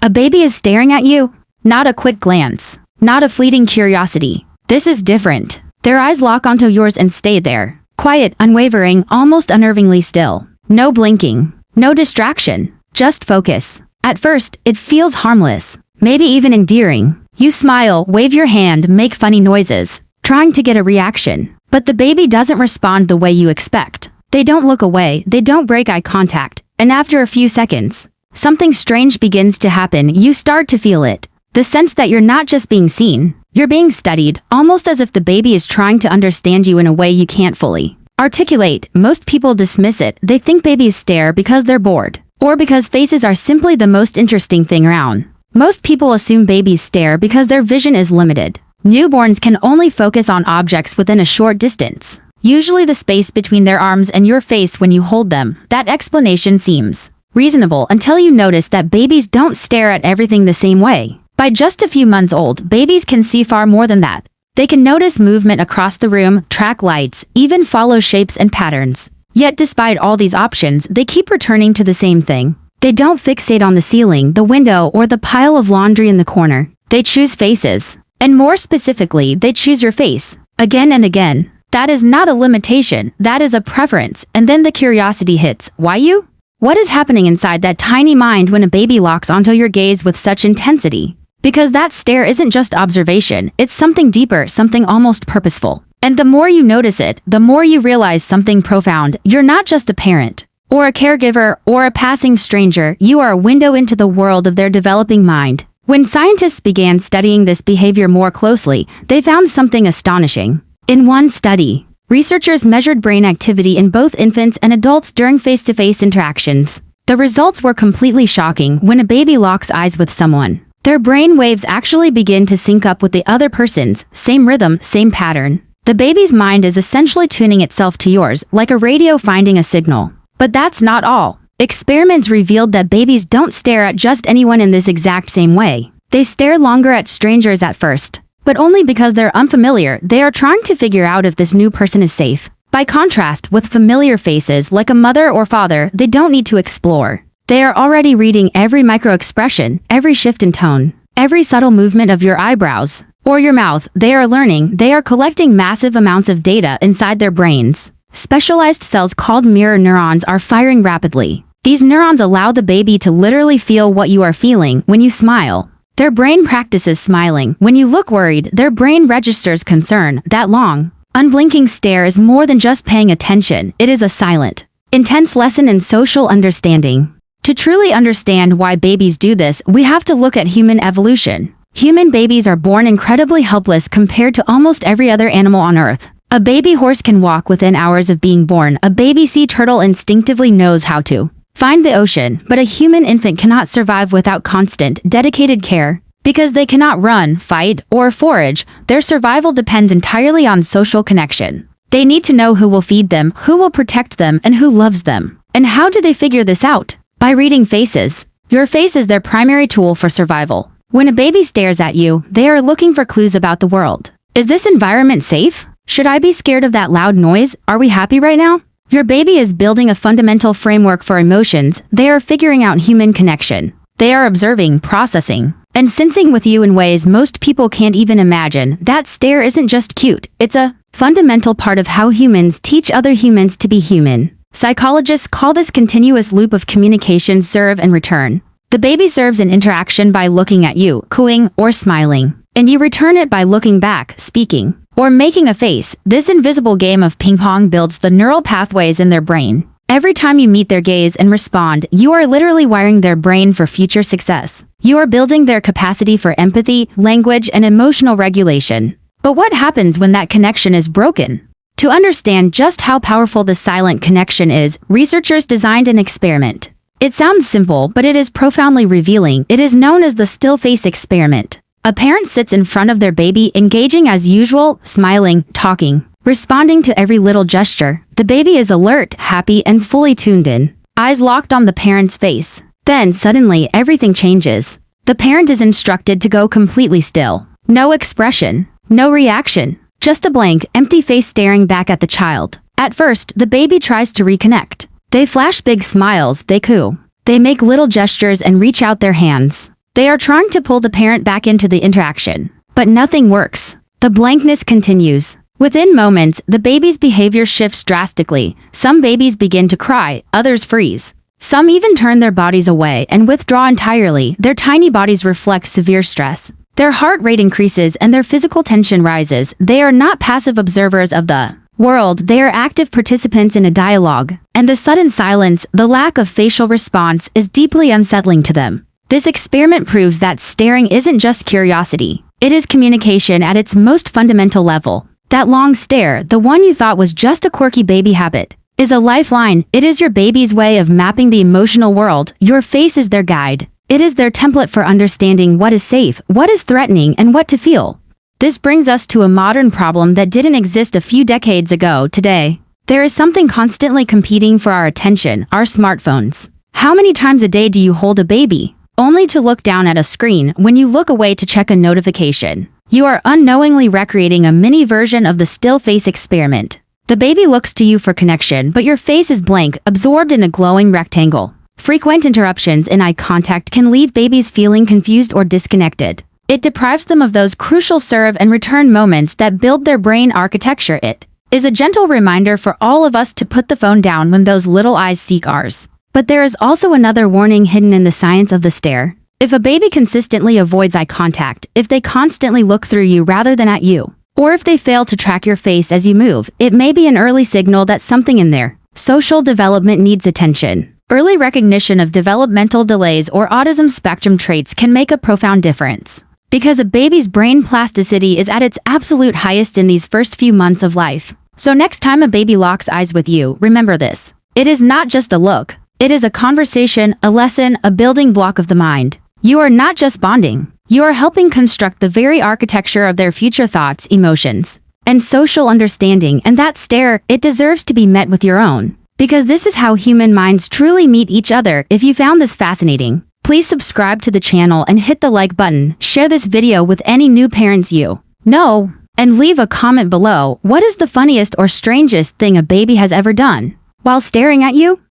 A baby is staring at you, not a quick glance, not a fleeting curiosity. This is different. Their eyes lock onto yours and stay there. Quiet, unwavering, almost unnervingly still. No blinking. No distraction. Just focus. At first, it feels harmless. Maybe even endearing. You smile, wave your hand, make funny noises, trying to get a reaction. But the baby doesn't respond the way you expect. They don't look away, they don't break eye contact, and after a few seconds, something strange begins to happen. You start to feel it. The sense that you're not just being seen, you're being studied, almost as if the baby is trying to understand you in a way you can't fully articulate. Most people dismiss it. They think babies stare because they're bored, or because faces are simply the most interesting thing around. Most people assume babies stare because their vision is limited. Newborns can only focus on objects within a short distance, usually the space between their arms and your face when you hold them. That explanation seems reasonable until you notice that babies don't stare at everything the same way. By just a few months old, babies can see far more than that. They can notice movement across the room, track lights, even follow shapes and patterns. Yet despite all these options, they keep returning to the same thing. They don't fixate on the ceiling, the window, or the pile of laundry in the corner. They choose faces. And more specifically, they choose your face. Again and again. That is not a limitation, that is a preference. And then the curiosity hits. Why you? What is happening inside that tiny mind when a baby locks onto your gaze with such intensity? Because that stare isn't just observation, it's something deeper, something almost purposeful. And the more you notice it, the more you realize something profound. You're not just a parent, or a caregiver, or a passing stranger. You are a window into the world of their developing mind. When scientists began studying this behavior more closely, they found something astonishing. In one study, researchers measured brain activity in both infants and adults during face-to-face interactions. The results were completely shocking. When a baby locks eyes with someone, their brain waves actually begin to sync up with the other person's, same rhythm, same pattern. The baby's mind is essentially tuning itself to yours, like a radio finding a signal. But that's not all. Experiments revealed that babies don't stare at just anyone in this exact same way. They stare longer at strangers at first, but only because they're unfamiliar. They are trying to figure out if this new person is safe. By contrast, with familiar faces like a mother or father, they don't need to explore. They are already reading every micro-expression, every shift in tone, every subtle movement of your eyebrows or your mouth. They are learning. They are collecting massive amounts of data inside their brains. Specialized cells called mirror neurons are firing rapidly. These neurons allow the baby to literally feel what you are feeling. When you smile, their brain practices smiling. When you look worried, their brain registers concern. That long, unblinking stare is more than just paying attention. It is a silent, intense lesson in social understanding. To truly understand why babies do this, we have to look at human evolution. Human babies are born incredibly helpless compared to almost every other animal on Earth. A baby horse can walk within hours of being born. A baby sea turtle instinctively knows how to find the ocean, but a human infant cannot survive without constant, dedicated care. Because they cannot run, fight, or forage, their survival depends entirely on social connection. They need to know who will feed them, who will protect them, and who loves them. And how do they figure this out? By reading faces. Your face is their primary tool for survival. When a baby stares at you, they are looking for clues about the world. Is this environment safe? Should I be scared of that loud noise? Are we happy right now? Your baby is building a fundamental framework for emotions. They are figuring out human connection. They are observing, processing, and sensing with you in ways most people can't even imagine. That stare isn't just cute. It's a fundamental part of how humans teach other humans to be human. Psychologists call this continuous loop of communication serve and return. The baby serves an interaction by looking at you, cooing, or smiling, and you return it by looking back, speaking, or making a face. This invisible game of ping-pong builds the neural pathways in their brain. Every time you meet their gaze and respond, you are literally wiring their brain for future success. You are building their capacity for empathy, language, and emotional regulation. But what happens when that connection is broken? To understand just how powerful the silent connection is, researchers designed an experiment. It sounds simple, but it is profoundly revealing. It is known as the still face experiment. A parent sits in front of their baby, engaging as usual, smiling, talking, responding to every little gesture. The baby is alert, happy, and fully tuned in, eyes locked on the parent's face. Then, suddenly, everything changes. The parent is instructed to go completely still. No expression, no reaction. Just a blank, empty face staring back at the child. At first, the baby tries to reconnect. They flash big smiles, they coo. They make little gestures and reach out their hands. They are trying to pull the parent back into the interaction. But nothing works. The blankness continues. Within moments, the baby's behavior shifts drastically. Some babies begin to cry, others freeze. Some even turn their bodies away and withdraw entirely. Their tiny bodies reflect severe stress. Their heart rate increases and their physical tension rises. They are not passive observers of the world, they are active participants in a dialogue. And the sudden silence, the lack of facial response, is deeply unsettling to them. This experiment proves that staring isn't just curiosity. It is communication at its most fundamental level. That long stare, the one you thought was just a quirky baby habit, is a lifeline. It is your baby's way of mapping the emotional world. Your face is their guide. It is their template for understanding what is safe, what is threatening, and what to feel. This brings us to a modern problem that didn't exist a few decades ago. Today, there is something constantly competing for our attention: our smartphones. How many times a day do you hold a baby, only to look down at a screen when you look away to check a notification? You are unknowingly recreating a mini version of the still face experiment. The baby looks to you for connection, but your face is blank, absorbed in a glowing rectangle. Frequent interruptions in eye contact can leave babies feeling confused or disconnected. It deprives them of those crucial serve and return moments that build their brain architecture. It is a gentle reminder for all of us to put the phone down when those little eyes seek ours. But there is also another warning hidden in the science of the stare. If a baby consistently avoids eye contact, if they constantly look through you rather than at you, or if they fail to track your face as you move, it may be an early signal that something in their social development needs attention. Early recognition of developmental delays or autism spectrum traits can make a profound difference, because a baby's brain plasticity is at its absolute highest in these first few months of life. So next time a baby locks eyes with you, remember this. It is not just a look. It is a conversation, a lesson, a building block of the mind. You are not just bonding. You are helping construct the very architecture of their future thoughts, emotions, and social understanding. And that stare, it deserves to be met with your own. Because this is how human minds truly meet each other. If you found this fascinating, please subscribe to the channel and hit the like button. Share this video with any new parents you know, and leave a comment below. What is the funniest or strangest thing a baby has ever done while staring at you?